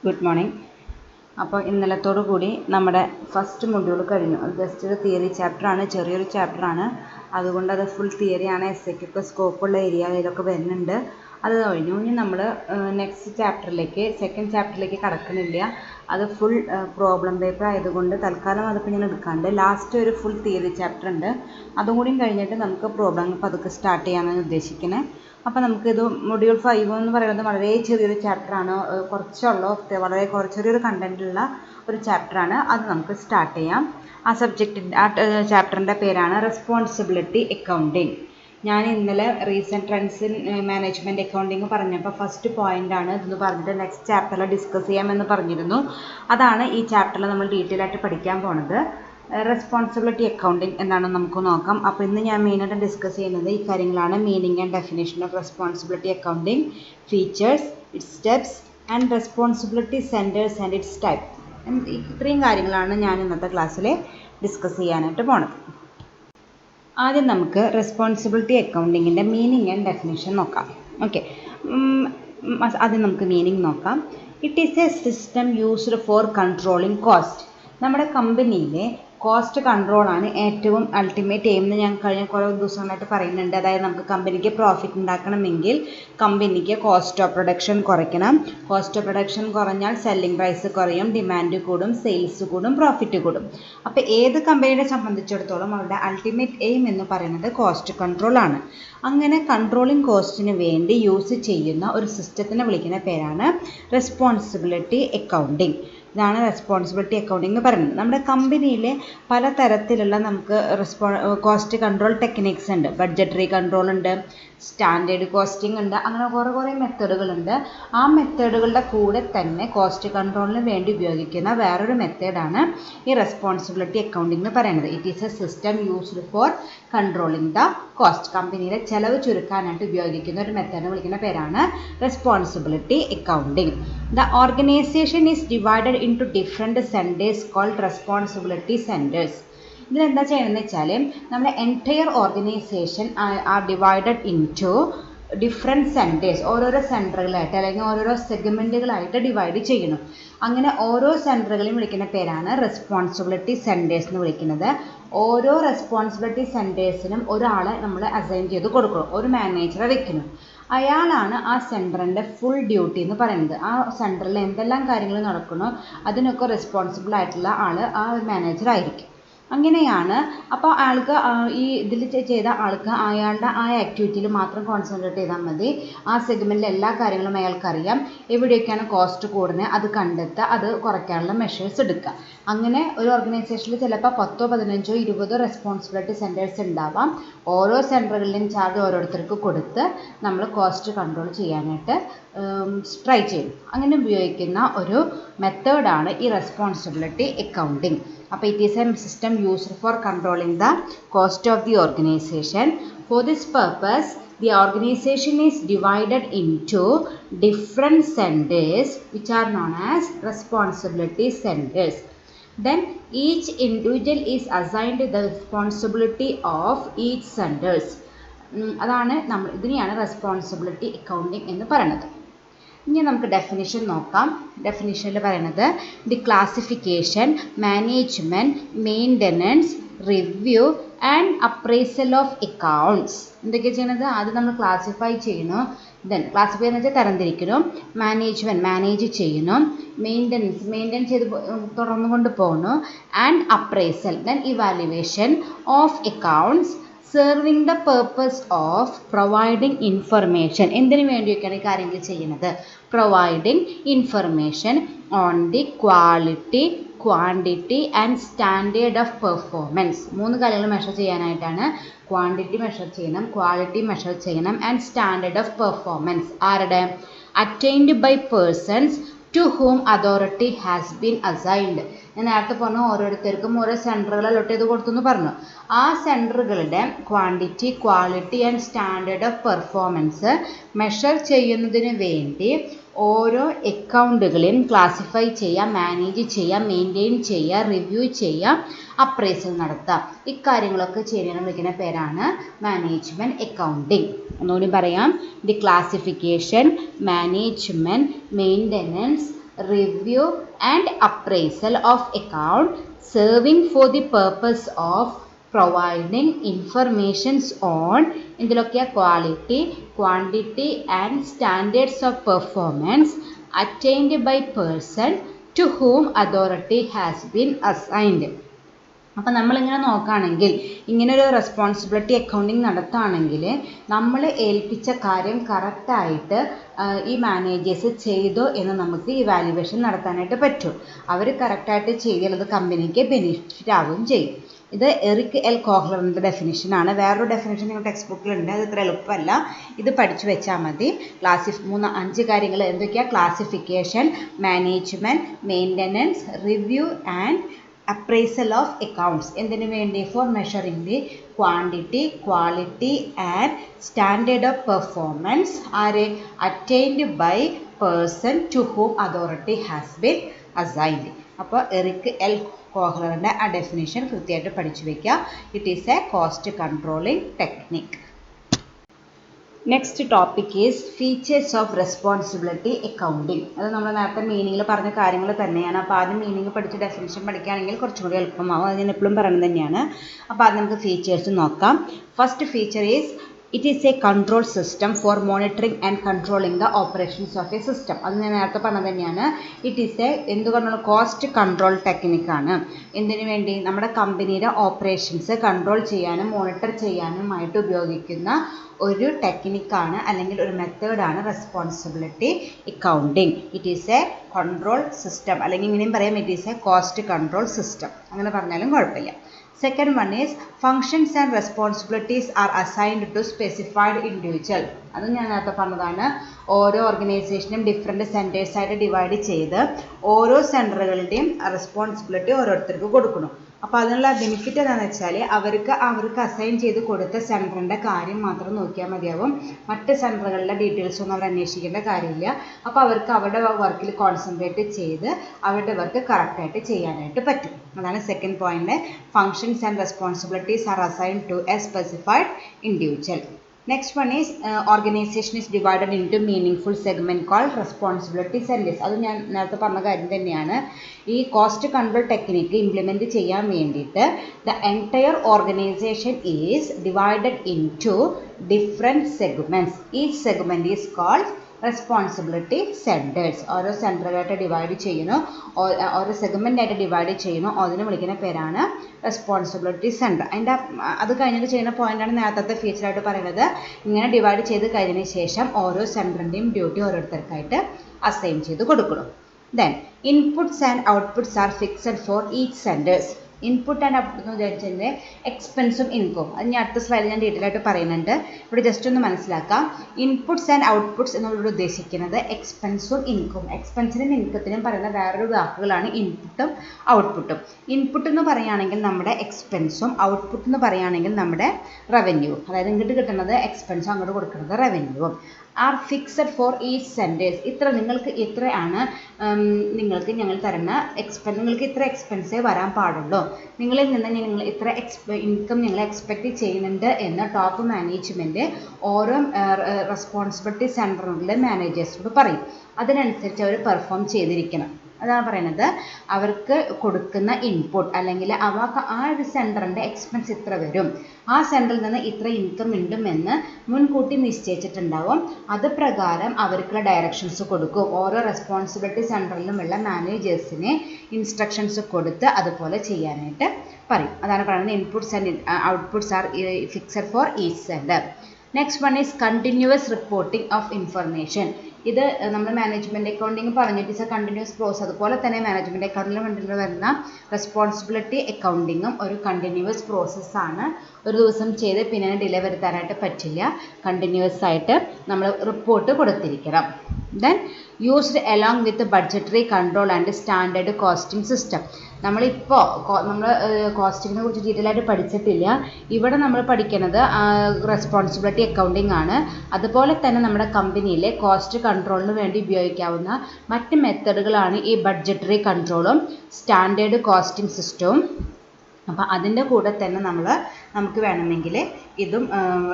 Good morning. അപ്പോൾ ഇന്നലത്തോടു കൂടി നമ്മുടെ ഫസ്റ്റ് മൊഡ്യൂൾ കഴിഞ്ഞു. അത് ജസ്റ്റ് ഒരു തിയറി ചാപ്റ്ററാണ്, ചെറിയൊരു ചാപ്റ്ററാണ്. അതുകൊണ്ട് അത് ഫുൾ തിയറിയാണ്. എസ്സേക്കൊക്കെ സ്കോപ്പുള്ള ഏരിയയിലൊക്കെ വരുന്നുണ്ട്. അത് കഴിഞ്ഞു. ഇനി നമ്മൾ നെക്സ്റ്റ് ചാപ്റ്ററിലേക്ക്, സെക്കൻഡ് ചാപ്റ്ററിലേക്ക് കടക്കുന്നില്ല. അത് ഫുൾ പ്രോബ്ലം പേപ്പർ ആയതുകൊണ്ട് തൽക്കാലം അതിപ്പോൾ ഞാൻ എടുക്കാണ്ട് ലാസ്റ്റ് ഒരു ഫുൾ തിയറി ചാപ്റ്റർ ഉണ്ട്. അതും കൂടി കഴിഞ്ഞിട്ട് നമുക്ക് പ്രോബ്ലം പതുക്കെ സ്റ്റാർട്ട് ചെയ്യാനാണ് ഉദ്ദേശിക്കുന്നത്. അപ്പോൾ നമുക്കിത് മൊഡ്യൂൾ 5 എന്ന് പറയുന്നത് വളരെ ചെറിയൊരു ചാപ്റ്ററാണ്, കുറച്ചുള്ളൂ, വളരെ ചെറിയൊരു കണ്ടൻറ്റുള്ള ഒരു ചാപ്റ്ററാണ്. അത് നമുക്ക് സ്റ്റാർട്ട് ചെയ്യാം. ആ ചാപ്റ്ററിൻ്റെ പേരാണ് റെസ്പോൺസിബിലിറ്റി അക്കൗണ്ടിങ്. ഞാൻ ഇന്നലെ recent trends in management accounting പറഞ്ഞപ്പോൾ ഫസ്റ്റ് പോയിൻ്റാണ് ഇതെന്ന് പറഞ്ഞിട്ട് നെക്സ്റ്റ് ചാപ്റ്ററിൽ ഡിസ്കസ് ചെയ്യാമെന്ന് പറഞ്ഞിരുന്നു. അതാണ് ഈ ചാപ്റ്ററിൽ നമ്മൾ ഡീറ്റെയിൽ ആയിട്ട് പഠിക്കാൻ പോണത്. റെസ്പോൺസിബിലിറ്റി അക്കൗണ്ടിങ് എന്താണെന്ന് നമുക്ക് നോക്കാം. അപ്പോൾ ഇന്ന് ഞാൻ മെയിനായിട്ട് ഡിസ്കസ് ചെയ്യുന്നത് ഈ കാര്യങ്ങളാണ്: meaning and definition of responsibility accounting, features, it's steps and responsibility centres and it's type. ഇത്രയും കാര്യങ്ങളാണ് ഞാൻ ഇന്നത്തെ ക്ലാസ്സിൽ ഡിസ്കസ് ചെയ്യാനായിട്ട് പോണത്. ആദ്യം നമുക്ക് റെസ്പോൺസിബിലിറ്റി അക്കൗണ്ടിങ്ങിൻ്റെ മീനിങ് ആൻഡ് ഡെഫിനേഷൻ നോക്കാം. ഓക്കെ, ആദ്യം നമുക്ക് മീനിങ് നോക്കാം. It is a system used four controlling cost. നമ്മുടെ കമ്പനിയിലെ കോസ്റ്റ് കൺട്രോളാണ് ഏറ്റവും അൾട്ടിമേറ്റ് എയിം എന്ന് ഞാൻ കഴിഞ്ഞ കുറേ ദിവസങ്ങളായിട്ട് പറയുന്നുണ്ട്. അതായത് നമുക്ക് കമ്പനിക്ക് പ്രോഫിറ്റ് ഉണ്ടാക്കണമെങ്കിൽ കമ്പനിക്ക് കോസ്റ്റ് ഓഫ് പ്രൊഡക്ഷൻ കുറയ്ക്കണം. കോസ്റ്റ് ഓഫ് പ്രൊഡക്ഷൻ കുറഞ്ഞാൽ സെല്ലിംഗ് പ്രൈസ് കുറയും, ഡിമാൻഡ് കൂടും, സെയിൽസ് കൂടും, പ്രോഫിറ്റ് കൂടും. അപ്പോൾ ഏത് കമ്പനിയെ സംബന്ധിച്ചിടത്തോളം അവരുടെ അൾട്ടിമേറ്റ് എയിം എന്ന് പറയുന്നത് കോസ്റ്റ് കൺട്രോൾ ആണ്. അങ്ങനെ കൺട്രോളിങ് കോസ്റ്റിന് വേണ്ടി യൂസ് ചെയ്യുന്ന ഒരു സിസ്റ്റത്തിനെ വിളിക്കുന്ന പേരാണ് റെസ്പോൺസിബിലിറ്റി അക്കൗണ്ടിങ്. ഇതാണ് റെസ്പോൺസിബിലിറ്റി അക്കൗണ്ടിങ് എന്ന് പറയുന്നത്. നമ്മുടെ കമ്പനിയിലെ പലതരത്തിലുള്ള നമുക്ക് കോസ്റ്റ് കൺട്രോൾ ടെക്നിക്സ് ഉണ്ട്. ബഡ്ജറ്ററി കൺട്രോൾ ഉണ്ട്, സ്റ്റാൻഡേർഡ് കോസ്റ്റിംഗ് ഉണ്ട്, അങ്ങനെ കുറേ മെത്തേഡുകളുണ്ട്. ആ മെത്തേഡുകളുടെ കൂടെ തന്നെ കോസ്റ്റ് കൺട്രോളിന് വേണ്ടി ഉപയോഗിക്കുന്ന വേറൊരു മെത്തേഡാണ് ഈ റെസ്പോൺസിബിലിറ്റി അക്കൗണ്ടിംഗ് എന്ന് പറയുന്നത്. It is a system used for controlling the cost. കമ്പനിയിലെ ചെലവ് ചുരുക്കാനായിട്ട് ഉപയോഗിക്കുന്ന ഒരു മെത്തേഡ് വിളിക്കുന്ന പേരാണ് responsibility accounting. The organization is divided into different centers called responsibility centers. ഇതിലെന്താ ചെയ്യണമെന്ന് വെച്ചാൽ നമ്മുടെ entire organization are divided into different centers, ഓരോരോ സെൻറ്ററുകളായിട്ട് അല്ലെങ്കിൽ ഓരോരോ സെഗ്മെൻറ്റുകളായിട്ട് ഡിവൈഡ് ചെയ്യണം. അങ്ങനെ ഓരോ സെൻറ്ററുകളെയും വിളിക്കുന്ന പേരാണ് റെസ്പോൺസിബിലിറ്റി സെൻറ്റേഴ്സ് എന്ന് വിളിക്കുന്നത്. ഓരോ റെസ്പോൺസിബിലിറ്റി സെൻറ്റേഴ്സിനും ഒരാളെ നമ്മൾ അസൈൻ ചെയ്ത് കൊടുക്കണം, ഒരു മാനേജറെ വെക്കണം. അയാളാണ് ആ സെൻറ്ററിൻ്റെ ഫുൾ ഡ്യൂട്ടി എന്ന് പറയുന്നത്. ആ സെൻറ്ററിൽ എന്തെല്ലാം കാര്യങ്ങൾ നടക്കണോ അതിനൊക്കെ റെസ്പോൺസിബിൾ ആയിട്ടുള്ള ആൾ ആ ഒരു മാനേജർ ആയിരിക്കും. അങ്ങനെയാണ്. അപ്പോൾ ആൾക്ക് ഈ ഇതിൽ ചെയ്ത ആൾക്ക് അയാളുടെ ആ ആക്ടിവിറ്റിയിൽ മാത്രം കോൺസെൻട്രേറ്റ് ചെയ്താൽ മതി. ആ സെഗ്മെൻറ്റിലെ എല്ലാ കാര്യങ്ങളും അയാൾക്കറിയാം. എവിടെയൊക്കെയാണ് കോസ്റ്റ് കൂടുന്നത് അത് കണ്ടെത്തുക, അത് കുറയ്ക്കാനുള്ള മെഷേഴ്സ് എടുക്കുക. അങ്ങനെ ഒരു ഓർഗനൈസേഷനിൽ ചിലപ്പോൾ 10, 15, 20 റെസ്പോൺസിബിലിറ്റി സെൻറ്റേഴ്സ് ഉണ്ടാവാം. ഓരോ സെൻറ്ററുകളിലും ചാർജ് ഓരോരുത്തർക്ക് കൊടുത്ത് നമ്മൾ കോസ്റ്റ് കൺട്രോൾ ചെയ്യാനായിട്ട് ട്രൈ ചെയ്യും. അങ്ങനെ ഉപയോഗിക്കുന്ന ഒരു മെത്തേഡാണ് ഈ റെസ്പോൺസിബിലിറ്റി അക്കൗണ്ടിങ്. അപ്പോൾ it is a system used for controlling the cost of the organisation. For this purpose the organization is divided into different centers which are known as responsibility centers. Then each individual is assigned the responsibility of each centers. അതാണ് ഇതിനെയാണ് responsibility accounting എന്ന് പറയുന്നത്. ഇനി നമുക്ക് definition നോക്കാം. ഡെഫിനിഷനിൽ പറയുന്നത് the classification, management, maintenance, review and appraisal of accounts. എന്തൊക്കെയാണ് ചെയ്യുന്നത്? ആദ്യം നമ്മൾ ക്ലാസിഫൈ ചെയ്യണം. ദെൻ ക്ലാസിഫൈ എന്ന് വെച്ചാൽ തരംതിരിക്കണം. മാനേജ്മെൻറ്റ് മാനേജ് ചെയ്യണം. മെയിൻ്റനൻസ് ചെയ്ത് തുടർന്നു കൊണ്ട് പോകണം. And appraisal then evaluation of accounts serving the purpose of providing information. എന്തിനു വേണ്ടിയൊക്കെയാണ് ഈ കാര്യങ്ങൾ ചെയ്യുന്നത്? Providing information on the quality, quantity and standard of performance. 3 കാര്യങ്ങൾ മെഷർ ചെയ്യാനായിട്ടാണ്. ക്വാണ്ടിറ്റി മെഷർ ചെയ്യണം, ക്വാളിറ്റി മെഷർ ചെയ്യണം ആൻഡ് സ്റ്റാൻഡേർഡ് ഓഫ് പെർഫോമൻസ്. ആരുടെ? Attained by persons to whom authority has been assigned. ഞാൻ നേരത്തെ പറഞ്ഞു ഓരോരുത്തർക്കും ഓരോ സെൻറ്ററുകൾ അലോട്ട് ചെയ്ത് കൊടുത്തു എന്ന് പറഞ്ഞു. ആ സെൻറ്ററുകളുടെ quantity, quality and standard of performance measure ചെയ്യുന്നതിന് വേണ്ടി ഓരോ അക്കൗണ്ടുകളെയും ക്ലാസിഫൈ ചെയ്യുക, മാനേജ് ചെയ്യുക, മെയിൻറ്റെയിൻ ചെയ്യുക, റിവ്യൂ ചെയ്യുക, അപ്രൈസൽ നടത്തുക. ഇക്കാര്യങ്ങളൊക്കെ ചെയ്യാൻ വിളിക്കുന്ന പേരാണ് മാനേജ്മെൻറ്റ് അക്കൗണ്ടിങ്. ഒന്നുകൂടി പറയാം: the classification, management, maintenance, review and appraisal of account serving for the purpose of providing informations on ഇതിലൊക്കെ quality, quantity and standards of performance attained by person to whom authority has been assigned. അപ്പോൾ നമ്മളിങ്ങനെ നോക്കുകയാണെങ്കിൽ ഇങ്ങനൊരു responsibility accounting നടത്തുകയാണെങ്കിൽ നമ്മൾ ഏൽപ്പിച്ച കാര്യം കറക്റ്റായിട്ട് ഈ മാനേജേഴ്സ് ചെയ്തോ എന്ന് നമുക്ക് ഇവാലുവേഷൻ നടത്താനായിട്ട് പറ്റും. അവർ കറക്റ്റായിട്ട് ചെയ്താൽ അത് കമ്പനിക്ക് ബെനിഫിറ്റ് ആവുകയും ചെയ്യും. ഇത് എറിക് എൽ കോഹ്ലറിൻ്റെ ഡെഫിനിഷനാണ്. വേറൊരു ഡെഫിനിഷൻ നിങ്ങളുടെ ടെക്സ്റ്റ് ബുക്കിലുണ്ട്, അത് ഇത്ര എളുപ്പമല്ല, ഇത് പഠിച്ചു വെച്ചാൽ മതി. 5 കാര്യങ്ങൾ എന്തൊക്കെയാണ്? Classification, management, maintenance, review and appraisal of accounts. എന്തിനു വേണ്ടി? for measuring the quantity, quality and standard of performance are attained by person to whom authority has been assigned. അപ്പോൾ എറിക് എൽ കോഹ്ലറിൻ്റെ ആ ഡെഫിനിഷൻ കൃത്യമായിട്ട് പഠിച്ചു വയ്ക്കുക. It is a cost controlling technique. Next topic is features of responsibility accounting. അത് നമ്മൾ നേരത്തെ മീനിങ്ങിൽ പറഞ്ഞ കാര്യങ്ങൾ തന്നെയാണ്. അപ്പോൾ ആദ്യം മീനിങ് പഠിച്ച് ഡെഫിനിഷൻ പഠിക്കുകയാണെങ്കിൽ കുറച്ചും കൂടി എളുപ്പമാവും. അത് ഞാൻ എപ്പോഴും പറയുന്നത് തന്നെയാണ്. അപ്പോൾ ആദ്യം നമുക്ക് ഫീച്ചേഴ്സ് നോക്കാം. First feature is it is a control system for monitoring and controlling the operations of a system. അത് ഞാൻ നേരത്തെ പറഞ്ഞത് തന്നെയാണ്. ഇറ്റ് ഈസ് എ എന്തുകൊണ്ടുള്ള കോസ്റ്റ് കൺട്രോൾ ടെക്നിക്കാണ്. എന്തിനു വേണ്ടി? നമ്മുടെ കമ്പനിയുടെ ഓപ്പറേഷൻസ് കൺട്രോൾ ചെയ്യാനും മോണിറ്റർ ചെയ്യാനുമായിട്ട് ഉപയോഗിക്കുന്ന ഒരു ടെക്നിക്കാണ് അല്ലെങ്കിൽ ഒരു മെത്തേഡാണ് responsibility accounting. It is a control system, അല്ലെങ്കിൽ ഇങ്ങനെയും പറയാം, it is a cost control system. അങ്ങനെ പറഞ്ഞാലും കുഴപ്പമില്ല. Second one is functions and responsibilities are assigned to specified individual. അത് ഞാൻ നേരത്തെ പറഞ്ഞതാണ്. ഓരോ ഓർഗനൈസേഷനും ഡിഫറെൻറ്റ് സെൻറ്റേഴ്സായിട്ട് ഡിവൈഡ് ചെയ്ത് ഓരോ സെൻറ്ററുകളുടെയും റെസ്പോൺസിബിലിറ്റി ഓരോരുത്തർക്ക് കൊടുക്കണം. അപ്പോൾ അതിനുള്ള ബെനിഫിറ്റ് എന്താണെന്ന് വെച്ചാൽ അവർക്ക് അസൈൻ ചെയ്ത് കൊടുത്ത സെൻറ്ററിൻ്റെ കാര്യം മാത്രം നോക്കിയാൽ മതിയാവും. മറ്റ് സെൻറ്ററുകളുടെ ഡീറ്റെയിൽസ് ഒന്നും അവർ അന്വേഷിക്കേണ്ട കാര്യമില്ല. അപ്പോൾ അവർക്ക് അവരുടെ വർക്കിൽ കോൺസെൻട്രേറ്റ് ചെയ്ത് അവരുടെ വർക്ക് കറക്റ്റായിട്ട് ചെയ്യാനായിട്ട് പറ്റും. അതാണ് second point. Functions and responsibilities are assign to a specified individual. Next one is organization is divided into meaningful segment called responsibility centers. അത് ഞാൻ നേരത്തെ പറഞ്ഞ കാര്യം തന്നെയാണ്. ഈ കോസ്റ്റ് കൺട്രോൾ ടെക്നിക്ക് ഇംപ്ലിമെൻറ്റ് ചെയ്യാൻ വേണ്ടിയിട്ട് the entire organization is divided into different segments. Each segment is called responsibility centers. ഓരോ സെൻറ്ററുകളായിട്ട് ഡിവൈഡ് ചെയ്യുന്നു, ഓരോ സെഗ്മെൻ്റായിട്ട് ഡിവൈഡ് ചെയ്യുന്നു. അതിന് വിളിക്കുന്ന പേരാണ് റെസ്പോൺസിബിലിറ്റി സെൻറ്റർ. അത് കഴിഞ്ഞിട്ട് ചെയ്യുന്ന പോയിൻ്റാണ് നേരത്തെ ഫീച്ചറായിട്ട് പറയുന്നത്. ഇങ്ങനെ ഡിവൈഡ് ചെയ്ത് കഴിഞ്ഞതിന് ശേഷം ഓരോ സെൻറ്ററിൻ്റെയും ഡ്യൂട്ടി ഓരോരുത്തർക്കായിട്ട് അസൈൻ ചെയ്ത് കൊടുക്കണം. Then inputs and outputs R fixed for each centres. Input and output എന്ന് വിചാരിച്ചതിൻ്റെ എക്സ്പെൻസും ഇൻകവും അത് ഞാൻ അടുത്ത സ്ലൈഡിൽ ഞാൻ ഡീറ്റെയിൽ ആയിട്ട് പറയുന്നുണ്ട്. ഇവിടെ ജസ്റ്റ് ഒന്ന് മനസ്സിലാക്കാം. ഇൻപുട്ട്സ് ആൻഡ് ഔട്ട്പുട്ട്സ് എന്നോട് ഉദ്ദേശിക്കുന്നത് എക്സ്പെൻസും ഇൻകവും. എക്സ്പെൻസിനും ഇൻകത്തിനും പറയുന്ന വേറൊരു വാക്കുകളാണ് ഇൻപുട്ടും ഔട്ട്പുട്ടും. ഇൻപുട്ട് എന്ന് പറയുകയാണെങ്കിൽ നമ്മുടെ എക്സ്പെൻസും ഔട്ട്പുട്ട് എന്ന് പറയുകയാണെങ്കിൽ നമ്മുടെ റവന്യൂവും. അതായത് ഇങ്ങോട്ട് കിട്ടുന്നത് എക്സ്പെൻസും അങ്ങോട്ട് കൊടുക്കുന്നത് റവന്യൂവും. Are fixed for each centres. നിങ്ങൾക്ക് ഇത്രയാണ് നിങ്ങൾക്ക് ഞങ്ങൾ തരുന്ന നിങ്ങൾക്ക് ഇത്ര എക്സ്പെൻസേ വരാൻ പാടുള്ളൂ, നിങ്ങളിൽ നിന്ന് നിങ്ങൾ ഇത്ര ഇൻകം നിങ്ങൾ എക്സ്പെക്റ്റ് ചെയ്യുന്നുണ്ട് എന്ന് ടോപ്പ് മാനേജ്മെൻറ്റ് ഓരോ റെസ്പോൺസിബിലിറ്റി സെൻറ്ററുകളിലെ മാനേജേഴ്സിനോട് പറയും. അതിനനുസരിച്ച് അവർ പെർഫോം ചെയ്തിരിക്കണം. അതാണ് പറയുന്നത്. അവർക്ക് കൊടുക്കുന്ന ഇൻപുട്ട് അല്ലെങ്കിൽ ആ ഒരു സെൻറ്ററിൻ്റെ എക്സ്പെൻസ് ഇത്ര വരും, ആ സെൻറ്ററിൽ നിന്ന് ഇത്ര ഇൻകം ഉണ്ടെന്ന് മുൻകൂട്ടി നിശ്ചയിച്ചിട്ടുണ്ടാവും. അത് പ്രകാരം അവർക്കുള്ള ഡയറക്ഷൻസ് കൊടുക്കും. ഓരോ റെസ്പോൺസിബിലിറ്റി സെൻറ്ററിലുമുള്ള മാനേജേഴ്സിന് ഇൻസ്ട്രക്ഷൻസ് കൊടുത്ത് അതുപോലെ ചെയ്യാനായിട്ട് പറയും. അതാണ് പറയുന്നത് inputs and outputs R fixed for each centre. Next one is continuous reporting of information. ഇത് നമ്മൾ മാനേജ്മെൻറ്റ് അക്കൗണ്ടിങ് പറഞ്ഞിട്ട് ഇറ്റ്സ് എ കണ്ടിന്യൂസ് പ്രോസസ്. അതുപോലെ തന്നെ മാനേജ്മെൻറ്റ് അക്കൗണ്ടിൽ വരുന്ന റെസ്പോൺസിബിലിറ്റി അക്കൗണ്ടിങ്ങും ഒരു കണ്ടിന്യൂസ് പ്രോസസ്സാണ്. ഒരു ദിവസം ചെയ്ത് പിന്നെ ഡിലേ വരുത്താനായിട്ട് പറ്റില്ല. കണ്ടിന്യൂസ് ആയിട്ട് നമ്മൾ റിപ്പോർട്ട് കൊടുത്തിരിക്കണം. Then used along with budgetary control and standard costing system. നമ്മൾ കോസ്റ്റിങ്ങിനെ കുറിച്ച് ഡീറ്റെയിൽ ആയിട്ട് പഠിച്ചിട്ടില്ല. ഇവിടെ നമ്മൾ പഠിക്കുന്നത് റെസ്പോൺസിബിലിറ്റി അക്കൗണ്ടിങ് ആണ്. അതുപോലെ തന്നെ നമ്മുടെ കമ്പനിയിലെ കോസ്റ്റ് കൺട്രോളിന് വേണ്ടി ഉപയോഗിക്കാവുന്ന മറ്റ് മെത്തേഡുകളാണ് ഈ ബഡ്ജറ്ററി കൺട്രോളും സ്റ്റാൻഡേർഡ് കോസ്റ്റിംഗ് സിസ്റ്റവും. അപ്പോൾ അതിൻ്റെ കൂടെ തന്നെ നമുക്ക് വേണമെങ്കിൽ ഇതും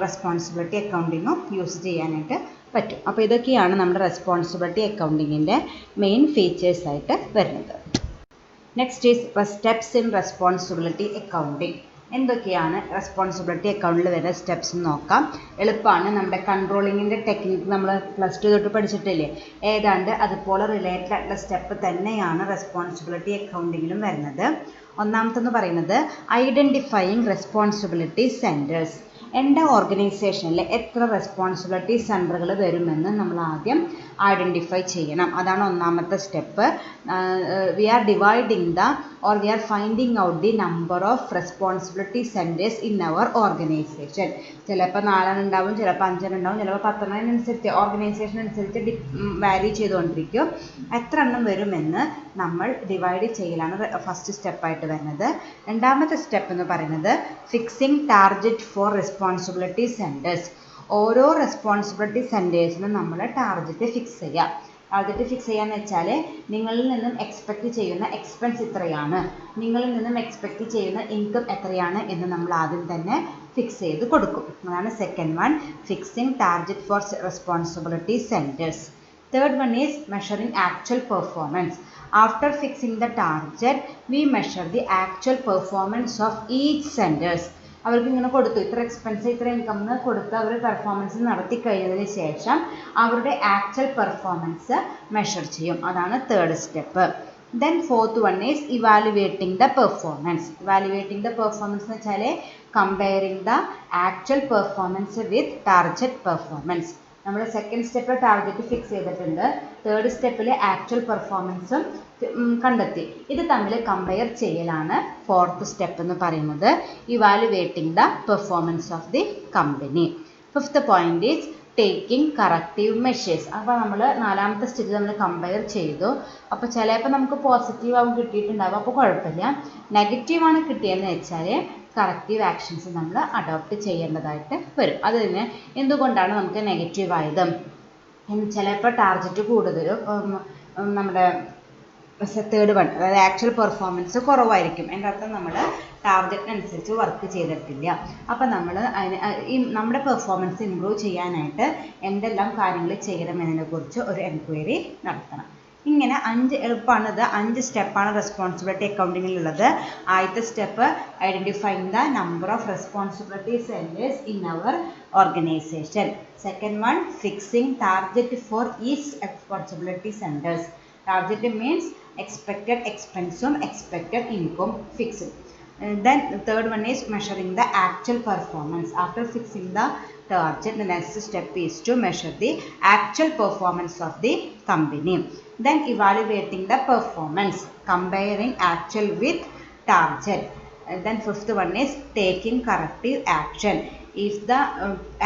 റെസ്പോൺസിബിലിറ്റി അക്കൗണ്ടിങ്ങും യൂസ് ചെയ്യാനായിട്ട് പറ്റും. അപ്പോൾ ഇതൊക്കെയാണ് നമ്മുടെ റെസ്പോൺസിബിലിറ്റി അക്കൗണ്ടിങ്ങിൻ്റെ മെയിൻ ഫീച്ചേഴ്സ് ആയിട്ട് വരുന്നത്. Next is steps in responsibility accounting. എന്തൊക്കെയാണ് റെസ്പോൺസിബിലിറ്റി അക്കൗണ്ടിൽ വരുന്ന സ്റ്റെപ്സ് എന്ന് നോക്കാം. എളുപ്പമാണ്. നമ്മുടെ കൺട്രോളിങ്ങിൻ്റെ ടെക്നിക്ക് നമ്മൾ +2 തൊട്ട് പഠിച്ചിട്ടില്ലേ, ഏതാണ്ട് അതുപോലെ റിലേറ്റഡ് ആയിട്ടുള്ള സ്റ്റെപ്പ് തന്നെയാണ് റെസ്പോൺസിബിലിറ്റി അക്കൗണ്ടിങ്ങിലും വരുന്നത്. ഒന്നാമത്തെന്ന് പറയുന്നത് ഐഡൻറ്റിഫൈയിങ് റെസ്പോൺസിബിലിറ്റി സെൻറ്റേഴ്സ്. എൻ്റെ ഓർഗനൈസേഷനിൽ എത്ര റെസ്പോൺസിബിലിറ്റി സെൻറ്ററുകൾ വരുമെന്ന് നമ്മൾ ആദ്യം ഐഡൻറ്റിഫൈ ചെയ്യണം. അതാണ് ഒന്നാമത്തെ step. We are dividing we are finding out the number of responsibility centers in our organization. ചിലപ്പോൾ 4 ഉണ്ടാവും, ചിലപ്പോൾ 5 ഉണ്ടാവും, ചിലപ്പോൾ 10 അനുസരിച്ച് ഓർഗനൈസേഷൻ അനുസരിച്ച് വാരി ചെയ്തുകൊണ്ടിരിക്കും. എത്ര എണ്ണം വരുമെന്ന് നമ്മൾ ഡിവൈഡ് ചെയ്യലാണ് ഫസ്റ്റ് സ്റ്റെപ്പായിട്ട് വരുന്നത്. രണ്ടാമത്തെ സ്റ്റെപ്പ് എന്ന് പറയുന്നത് fixing target for responsibility centers. ഓരോ റെസ്പോൺസിബിലിറ്റി സെൻറ്റേഴ്സിനും നമ്മൾ ടാർഗറ്റ് ഫിക്സ് ചെയ്യുക. ടാർഗറ്റ് ഫിക്സ് ചെയ്യാന്ന് വെച്ചാൽ നിങ്ങളിൽ നിന്നും എക്സ്പെക്റ്റ് ചെയ്യുന്ന എക്സ്പെൻസ് ഇത്രയാണ്, നിങ്ങളിൽ നിന്നും എക്സ്പെക്റ്റ് ചെയ്യുന്ന ഇൻകം എത്രയാണ് എന്ന് നമ്മൾ ആദ്യം തന്നെ ഫിക്സ് ചെയ്ത് കൊടുക്കും. അതാണ് second one, fixing target for responsibility centers. Third one is measuring actual performance. After fixing the target, we measure the actual performance of each centers. അവർക്ക് ഇങ്ങനെ കൊടുത്തു, ഇത്ര എക്സ്പെൻസ് ഇത്ര ഇൻകം എന്ന് കൊടുത്ത് അവർ പെർഫോമൻസ് നടത്തി കഴിഞ്ഞതിന് ശേഷം അവരുടെ ആക്ച്വൽ പെർഫോമൻസ് മെഷർ ചെയ്യും. അതാണ് third step. Then fourth one is evaluating the performance. Evaluating the performance എന്ന് വെച്ചാൽ comparing the actual performance with target performance. നമ്മൾ സെക്കൻഡ് സ്റ്റെപ്പിൽ ടാർഗറ്റ് ഫിക്സ് ചെയ്തിട്ടുണ്ട്, തേർഡ് സ്റ്റെപ്പിൽ ആക്ച്വൽ പെർഫോമൻസും കണ്ടെത്തി. ഇത് തമ്മിൽ കമ്പയർ ചെയ്യലാണ് ഫോർത്ത് സ്റ്റെപ്പ് എന്ന് പറയുന്നത്, evaluating the performance of the company. Fifth point is taking corrective measures. അപ്പോൾ നമ്മൾ നാലാമത്തെ സ്റ്റെപ്പ് നമ്മൾ കമ്പയർ ചെയ്തു. അപ്പോൾ ചിലപ്പോൾ നമുക്ക് പോസിറ്റീവ് ആവും കിട്ടിയിട്ടുണ്ടാവും, അപ്പോൾ കുഴപ്പമില്ല. നെഗറ്റീവാണ് കിട്ടിയതെന്ന് വെച്ചാൽ കറക്റ്റീവ് ആക്ഷൻസ് നമ്മൾ അഡോപ്റ്റ് ചെയ്യേണ്ടതായിട്ട് വരും. അത് തന്നെ എന്തുകൊണ്ടാണ് നമുക്ക് നെഗറ്റീവ് ആയത്, ചിലപ്പോൾ ടാർഗറ്റ് കൂടുതലും നമ്മുടെ തേർഡ് വൺ അതായത് ആക്ച്വൽ പെർഫോമൻസ് കുറവായിരിക്കും. എൻ്റെ അർത്ഥം നമ്മൾ ടാർഗറ്റിനനുസരിച്ച് വർക്ക് ചെയ്തിട്ടില്ല. അപ്പം നമ്മൾ നമ്മുടെ പെർഫോമൻസ് ഇമ്പ്രൂവ് ചെയ്യാനായിട്ട് എന്തെല്ലാം കാര്യങ്ങൾ ചെയ്യണമെന്നതിനെക്കുറിച്ച് ഒരു എൻക്വയറി നടത്തണം. ഇങ്ങനെ 5 എളുപ്പമാണിത്. 5 സ്റ്റെപ്പാണ് റെസ്പോൺസിബിലിറ്റി അക്കൗണ്ടിങ്ങിലുള്ളത്. ആദ്യത്തെ step identifying the number of responsibility centers in our organization. Second one fixing target for each responsibility centers. Target means expected expense expected income fixed. Then the third one is measuring the actual performance. After fixing the target, the next step is to measure the actual performance of the company. Then evaluating the performance, comparing actual with target. Then fifth one is taking corrective action. If the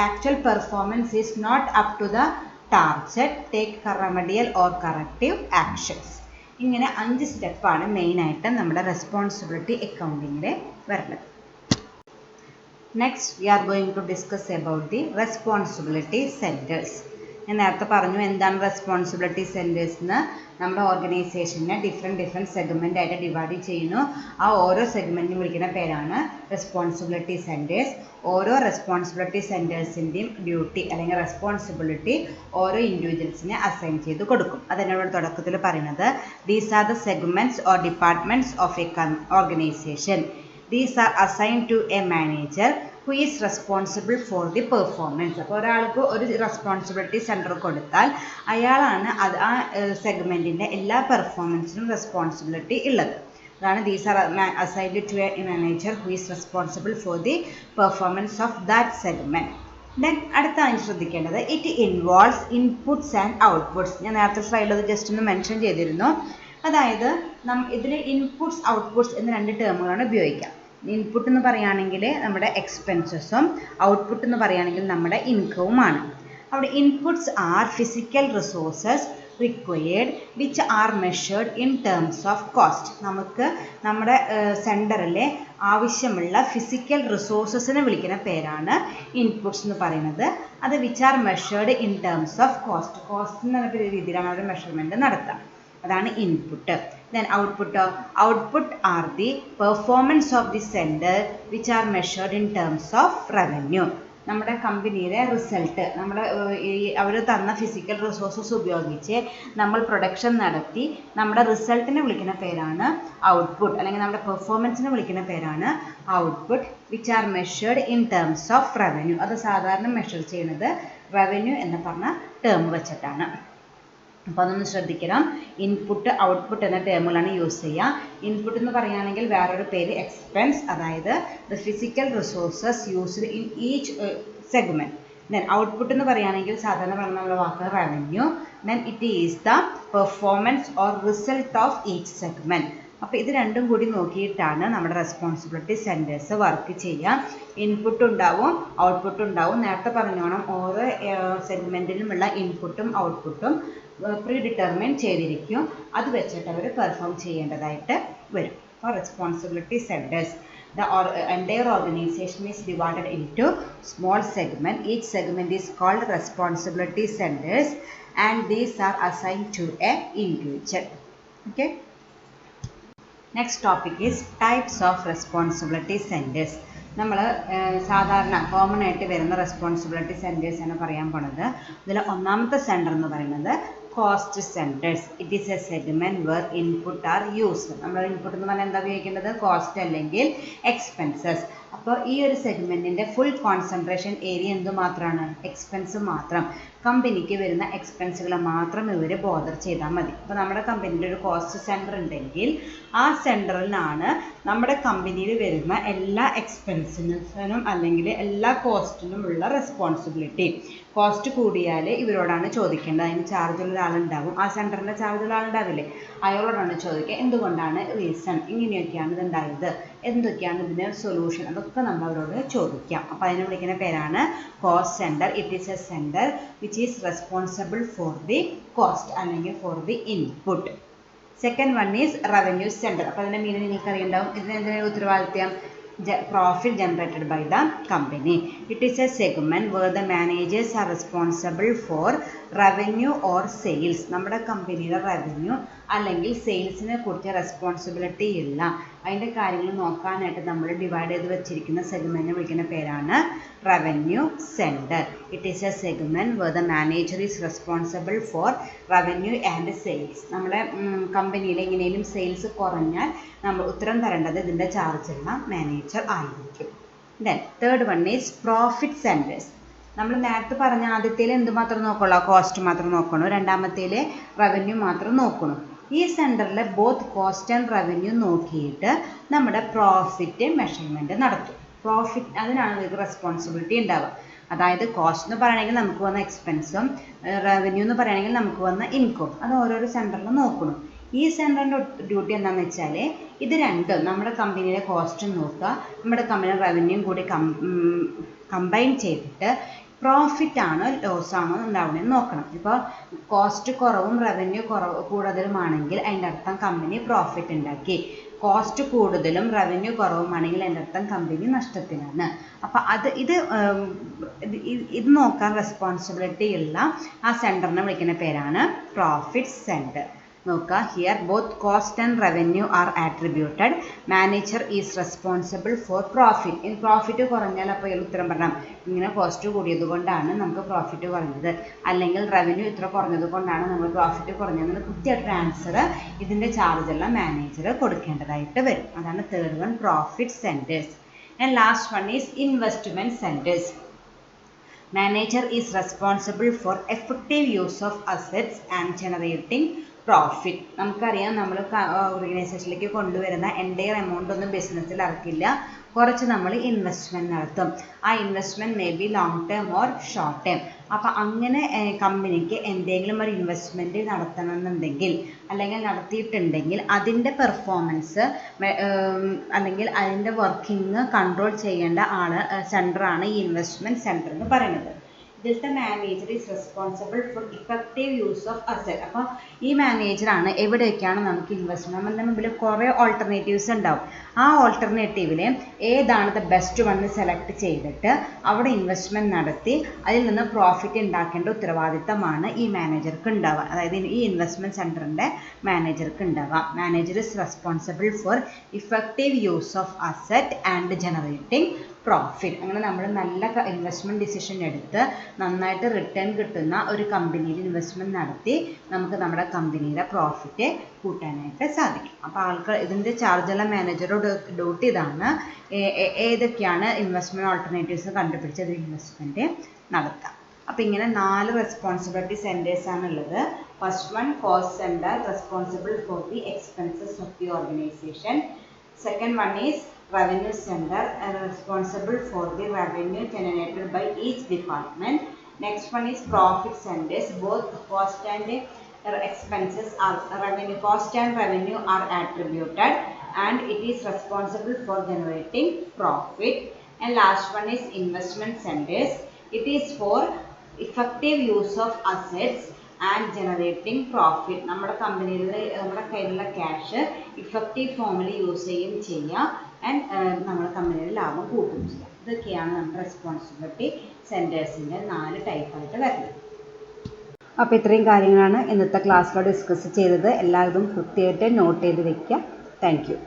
actual performance is not up to the target, take remedial or corrective actions. ഇങ്ങനെ 5 സ്റ്റെപ്പാണ് മെയിനായിട്ട് നമ്മുടെ responsibility അക്കൗണ്ടിങ്ങിൽ വരുന്നത്. Next we are going to discuss about the responsibility centers. ഞാൻ നേരത്തെ പറഞ്ഞു എന്താണ് റെസ്പോൺസിബിലിറ്റി സെൻറ്റേഴ്സ് എന്ന്. നമ്മുടെ ഓർഗനൈസേഷനെ ഡിഫറെൻറ്റ് സെഗ്മെൻ്റ് ആയിട്ട് ഡിവൈഡ് ചെയ്യുന്നു. ആ ഓരോ സെഗ്മെൻറ്റിനും വിളിക്കുന്ന പേരാണ് റെസ്പോൺസിബിലിറ്റി സെൻറ്റേഴ്സ്. ഓരോ റെസ്പോൺസിബിലിറ്റി സെൻറ്റേഴ്സിൻ്റെയും ഡ്യൂട്ടി അല്ലെങ്കിൽ റെസ്പോൺസിബിലിറ്റി ഓരോ ഇൻഡിവിജ്വൽസിനെ അസൈൻ ചെയ്ത് കൊടുക്കും. അതെന്നോട് തുടക്കത്തിൽ പറയുന്നത് these are the segments or departments of A organisation. These are assigned to a manager who is responsible for the performance. അപ്പോൾ ഒരാൾക്ക് ഒരു റെസ്പോൺസിബിലിറ്റി സെൻറ്റർ കൊടുത്താൽ അയാളാണ് അത് ആ സെഗ്മെൻറ്റിൻ്റെ എല്ലാ പെർഫോമൻസിനും റെസ്പോൺസിബിലിറ്റി ഉള്ളത്. അതാണ് these are assigned to a manager who is responsible for the performance of that segment. Then അടുത്താണ് ശ്രദ്ധിക്കേണ്ടത് it involves inputs and outputs. ഞാൻ നേരത്തെ സ്ലൈഡിൽ അത് ജസ്റ്റ് ഒന്ന് മെൻഷൻ ചെയ്തിരുന്നു. അതായത് ഇതിൽ ഇൻപുട്സ് ഔട്ട്പുട്ട്സ് എന്ന 2 ടേമുകളാണ് ഉപയോഗിക്കുക. ഇൻപുട്ട് എന്ന് പറയുകയാണെങ്കിൽ നമ്മുടെ എക്സ്പെൻസസും ഔട്ട്പുട്ട് എന്ന് പറയുകയാണെങ്കിൽ നമ്മുടെ ഇൻകവുമാണ്. അവിടെ inputs R physical resources required which are measured in terms of cost. നമുക്ക് നമ്മുടെ സെൻറ്ററിലെ ആവശ്യമുള്ള ഫിസിക്കൽ റിസോഴ്സസിനെ വിളിക്കുന്ന പേരാണ് ഇൻപുട്സ് എന്ന് പറയുന്നത്. അത് which are measured in terms of cost. Cost എന്ന രീതിയിലാണ് അവർ മെഷർമെൻറ്റ് നടത്തുക. അതാണ് input. Then output are the performance of the centre which are measured in terms of revenue. നമ്മുടെ കമ്പനിയുടെ റിസൾട്ട് അവർ തന്ന ഫിസിക്കൽ റിസോഴ്സസ് ഉപയോഗിച്ച് നമ്മൾ പ്രൊഡക്ഷൻ നടത്തി നമ്മുടെ റിസൾട്ടിനെ വിളിക്കുന്ന പേരാണ് ഔട്ട്പുട്ട്, അല്ലെങ്കിൽ നമ്മുടെ പെർഫോമൻസിനെ വിളിക്കുന്ന പേരാണ് output, which are measured in terms of revenue. അത് സാധാരണ മെഷർ ചെയ്യുന്നത് റവന്യൂ എന്ന് പറഞ്ഞ ടേം വെച്ചിട്ടാണ്. അപ്പോൾ അതൊന്ന് ശ്രദ്ധിക്കണം. ഇൻപുട്ട് ഔട്ട്പുട്ട് എന്ന ടേമുകളാണ് യൂസ് ചെയ്യുക. ഇൻപുട്ട് എന്ന് പറയുകയാണെങ്കിൽ വേറൊരു പേര് എക്സ്പെൻസ്, അതായത് the physical resources used in each segment. Then output എന്ന് പറയുകയാണെങ്കിൽ സാധാരണ പറഞ്ഞ വാക്ക് revenue. Then it is the performance or result of each segment. അപ്പോൾ ഇത് രണ്ടും കൂടി നോക്കിയിട്ടാണ് നമ്മുടെ റെസ്പോൺസിബിലിറ്റി സെൻറ്റേഴ്സ് വർക്ക് ചെയ്യുക. ഇൻപുട്ട് ഉണ്ടാവും, ഔട്ട്പുട്ട് ഉണ്ടാവും. നേരത്തെ പറഞ്ഞോണം ഓരോ സെഗ്മെൻറ്റിലുമുള്ള ഇൻപുട്ടും ഔട്ട്പുട്ടും പ്രീ ഡിറ്റർമിൻ ചെയ്തിരിക്കും. അത് വെച്ചിട്ട് അവർ പെർഫോം ചെയ്യേണ്ടതായിട്ട് വരും. For responsibility centers, the entire organization is divided into small segment. Each segment is called responsibility centers and these are assigned to a individual. Okay. Next topic is types of responsibility centers. നമ്മൾ സാധാരണ common ആയിട്ട് വരുന്ന responsibility centres ആണ് പറയാൻ പോണത്. ഇതിൽ ഒന്നാമത്തെ center എന്ന് പറയുന്നത് cost centers. It is a segment where input are used. നമ്മൾ ഇൻപുട്ട് എന്ന് പറഞ്ഞാൽ എന്താ ഉപയോഗിക്കേണ്ടത്? കോസ്റ്റ് അല്ലെങ്കിൽ എക്സ്പെൻസസ്. അപ്പോൾ ഈ ഒരു സെഗ്മെൻറ്റിൻ്റെ ഫുൾ കോൺസെൻട്രേഷൻ ഏരിയ എന്ത് മാത്രമാണ്? എക്സ്പെൻസ് മാത്രം. കമ്പനിക്ക് വരുന്ന എക്സ്പെൻസുകൾ മാത്രം ഇവർ ബോദർ ചെയ്താൽ മതി. അപ്പോൾ നമ്മുടെ കമ്പനിയിൽ ഒരു കോസ്റ്റ് സെൻറ്റർ ഉണ്ടെങ്കിൽ ആ സെൻറ്ററിനാണ് നമ്മുടെ കമ്പനിയിൽ വരുന്ന എല്ലാ എക്സ്പെൻസിനും അല്ലെങ്കിൽ എല്ലാ കോസ്റ്റിനുമുള്ള റെസ്പോൺസിബിലിറ്റി. കോസ്റ്റ് കൂടിയാൽ ഇവരോടാണ് ചോദിക്കേണ്ടത്. അതിന് ചാർജുള്ള ഒരാളുണ്ടാവും, ആ സെൻറ്ററിൻ്റെ ചാർജുള്ള ആളുണ്ടാവില്ലേ, അയാളോടാണ് ചോദിക്കുക എന്തുകൊണ്ടാണ് റീസൺ, ഇങ്ങനെയൊക്കെയാണ് ഇതുണ്ടായത്, എന്തൊക്കെയാണ് ഇതിൻ്റെ സൊല്യൂഷൻ, അതൊക്കെ നമ്മൾ അവരോട് ചോദിക്കാം. അപ്പോൾ അതിനെ വിളിക്കുന്ന പേരാണ് cost centre. It is a centre which is responsible for the cost അല്ലെങ്കിൽ for the input. Second one is revenue centre. അപ്പോൾ അതിൻ്റെ മീനിങ് നിങ്ങൾക്ക് അറിയുണ്ടാവും. ഇതിനെന്തിനാണ് ഉത്തരവാദിത്യം? profit generated by the company. It is a segment where the managers are responsible for revenue or sales. നമ്മുടെ കമ്പനിയുടെ revenue അല്ലെങ്കിൽ സെയിൽസിനെ കുറിച്ച് responsibility ഇല്ല, അതിൻ്റെ കാര്യങ്ങൾ നോക്കാനായിട്ട് നമ്മൾ ഡിവൈഡ് ചെയ്ത് വെച്ചിരിക്കുന്ന സെഗ്മെൻറ്റിനെ വിളിക്കുന്ന പേരാണ് revenue center. It is a segment where the manager is responsible for revenue and sales. നമ്മുടെ കമ്പനിയിൽ എങ്ങനെയും സെയിൽസ് കുറഞ്ഞാൽ നമ്മൾ ഉത്തരം തരേണ്ടത് ഇതിൻ്റെ ചാർജുള്ള മാനേജർ ആയിരിക്കും. Then third one is profit centres. നമ്മൾ നേരത്തെ പറഞ്ഞ ആദ്യത്തേൽ എന്തുമാത്രം നോക്കുള്ളൂ? കോസ്റ്റ് മാത്രം നോക്കണു. രണ്ടാമത്തേൽ റവന്യൂ മാത്രം നോക്കണു. ഈ സെൻറ്ററിൽ ബോത്ത് കോസ്റ്റ് ആൻഡ് റവന്യൂ നോക്കിയിട്ട് നമ്മുടെ പ്രോഫിറ്റ് മെഷർമെൻറ്റ് നടത്തും. പ്രോഫിറ്റ് അതിനാണ് നിങ്ങൾക്ക് റെസ്പോൺസിബിലിറ്റി ഉണ്ടാവുക. അതായത് കോസ്റ്റ് എന്ന് പറയുകയാണെങ്കിൽ നമുക്ക് വന്ന എക്സ്പെൻസും റവന്യൂ എന്ന് പറയുകയാണെങ്കിൽ നമുക്ക് വന്ന ഇൻകം, അത് ഓരോരോ സെൻറ്ററിൽ നോക്കണം. ഈ സെൻറ്ററിൻ്റെ ഡ്യൂട്ടി എന്താണെന്ന് വെച്ചാൽ ഇത് രണ്ടും നമ്മുടെ കമ്പനിയിലെ കോസ്റ്റും നോക്കുക, നമ്മുടെ കമ്പനിയുടെ റവന്യൂയും കൂടി കമ്പൈൻ ചെയ്തിട്ട് പ്രോഫിറ്റ് ആണോ ലോസ് ആണോ ഉണ്ടാവണമെന്ന് നോക്കണം. ഇപ്പോൾ കോസ്റ്റ് കുറവും റവന്യൂ കൂടുതലുമാണെങ്കിൽ അതിൻ്റെ അർത്ഥം കമ്പനി പ്രോഫിറ്റ് ഉണ്ടാക്കി. കോസ്റ്റ് കൂടുതലും റവന്യൂ കുറവുമാണെങ്കിൽ അതിൻ്റെ അർത്ഥം കമ്പനി നഷ്ടത്തിലാണ്. അപ്പം ഇത് നോക്കാൻ റെസ്പോൺസിബിലിറ്റി ഉള്ള ആ സെൻറ്ററിനെ വിളിക്കുന്ന പേരാണ് പ്രോഫിറ്റ് സെൻറ്റർ. നോക്കുക, here both cost and revenue are attributed. Manager is responsible for profit. ഇനി പ്രോഫിറ്റ് കുറഞ്ഞാൽ അപ്പോൾ ഇതിൽ ഉത്തരം പറയാം, ഇങ്ങനെ കോസ്റ്റ് കൂടിയത് കൊണ്ടാണ് നമുക്ക് പ്രോഫിറ്റ് കുറഞ്ഞത്, അല്ലെങ്കിൽ റവന്യൂ ഇത്ര കുറഞ്ഞത് കൊണ്ടാണ് നമ്മൾ പ്രോഫിറ്റ് കുറഞ്ഞത്. കൃത്യമായിട്ടൊരു ആൻസർ ഇതിൻ്റെ ചാർജുള്ള മാനേജർ കൊടുക്കേണ്ടതായിട്ട് വരും. അതാണ് third one, profit centres. And last one is investment centres. Manager is responsible for effective use of assets and generating profit. നമുക്കറിയാം, നമ്മൾ ഓർഗനൈസേഷനിലേക്ക് കൊണ്ടുവരുന്ന എൻ്റയർ എമൗണ്ട് ഒന്നും ബിസിനസ്സിൽ ഇറക്കില്ല, കുറച്ച് നമ്മൾ ഇൻവെസ്റ്റ്മെൻറ്റ് നടത്തും. ആ investment may be long term or short term. അപ്പോൾ അങ്ങനെ കമ്പനിക്ക് എന്തെങ്കിലും ഒരു ഇൻവെസ്റ്റ്മെൻറ്റ് നടത്തണമെന്നുണ്ടെങ്കിൽ അല്ലെങ്കിൽ നടത്തിയിട്ടുണ്ടെങ്കിൽ അതിൻ്റെ പെർഫോമൻസ് അല്ലെങ്കിൽ അതിൻ്റെ വർക്കിംഗ് കൺട്രോൾ ചെയ്യേണ്ട സെൻറ്ററാണ് ഈ ഇൻവെസ്റ്റ്മെൻറ്റ് സെൻറ്റർ എന്ന് പറയുന്നത്. ഇതിലത്തെ manager is responsible for effective use of asset. അപ്പോൾ ഈ മാനേജറാണ് എവിടെയൊക്കെയാണ് നമുക്ക് ഇൻവെസ്റ്റ്മെൻറ്റ്, നമ്മുടെ മുമ്പിൽ കുറേ ഓൾട്ടർനേറ്റീവ്സ് ഉണ്ടാവും. ആ ഓൾട്ടർനേറ്റീവിൽ ഏതാണ് ദ ബെസ്റ്റ് വൺ സെലക്ട് ചെയ്തിട്ട് അവിടെ ഇൻവെസ്റ്റ്മെൻറ്റ് നടത്തി അതിൽ നിന്ന് പ്രോഫിറ്റ് ഉണ്ടാക്കേണ്ട ഉത്തരവാദിത്തമാണ് ഈ മാനേജർക്ക് ഉണ്ടാവുക. അതായത് ഈ ഇൻവെസ്റ്റ്മെൻറ്റ് സെൻറ്ററിൻ്റെ മാനേജർക്ക് ഉണ്ടാവുക. Manager is responsible for effective use of asset and generating profit. അങ്ങനെ നമ്മൾ നല്ല ഇൻവെസ്റ്റ്മെൻറ്റ് ഡിസിഷൻ എടുത്ത് നന്നായിട്ട് റിട്ടേൺ കിട്ടുന്ന ഒരു കമ്പനിയിൽ ഇൻവെസ്റ്റ്മെൻറ്റ് നടത്തി നമുക്ക് നമ്മുടെ കമ്പനിയുടെ പ്രോഫിറ്റ് കൂട്ടാനായിട്ട് സാധിക്കും. അപ്പോൾ ആൾക്കാർ ഇതിൻ്റെ ചാർജുള്ള മാനേജറുടെ ഡ്യൂട്ടി ഇതാണ്, ഏതൊക്കെയാണ് ഇൻവെസ്റ്റ്മെൻറ്റ് ഓൾട്ടർനേറ്റീവ്സ് കണ്ടുപിടിച്ചത് ഇൻവെസ്റ്റ്മെൻറ്റ് നടത്താം. അപ്പോൾ ഇങ്ങനെ 4 റെസ്പോൺസിബിലിറ്റി സെൻറ്റേഴ്സ് ആണുള്ളത്. First one, cost centre, responsible for the expenses of the organisation. Second one is revenue center, responsible for the revenue generated by each department. Next one is profit centers. Both cost and expenses are revenue, cost and revenue are attributed, and it is responsible for generating profit. And last one is investment centers. It is for effective use of assets and generating profit. നമ്മുടെ കമ്പനിയിൽ നമ്മുടെ കയ്യിലുള്ള cash effective ഫോമിൽ use ചെയ്യുകയും ചെയ്യുക and നമ്മുടെ കമ്പനിയുടെ ലാഭം കൂട്ടുകയും ചെയ്യുക. ഇതൊക്കെയാണ് നമ്മുടെ റെസ്പോൺസിബിലിറ്റി സെൻറ്റേഴ്സിൻ്റെ 4 ടൈപ്പായിട്ട് വരുന്നത്. അപ്പോൾ ഇത്രയും കാര്യങ്ങളാണ് ഇന്നത്തെ ക്ലാസ്സിൽ ഡിസ്കസ് ചെയ്തത്. എല്ലാവരും കൃത്യമായിട്ട് നോട്ട് ചെയ്ത് വെക്കുക. Thank you.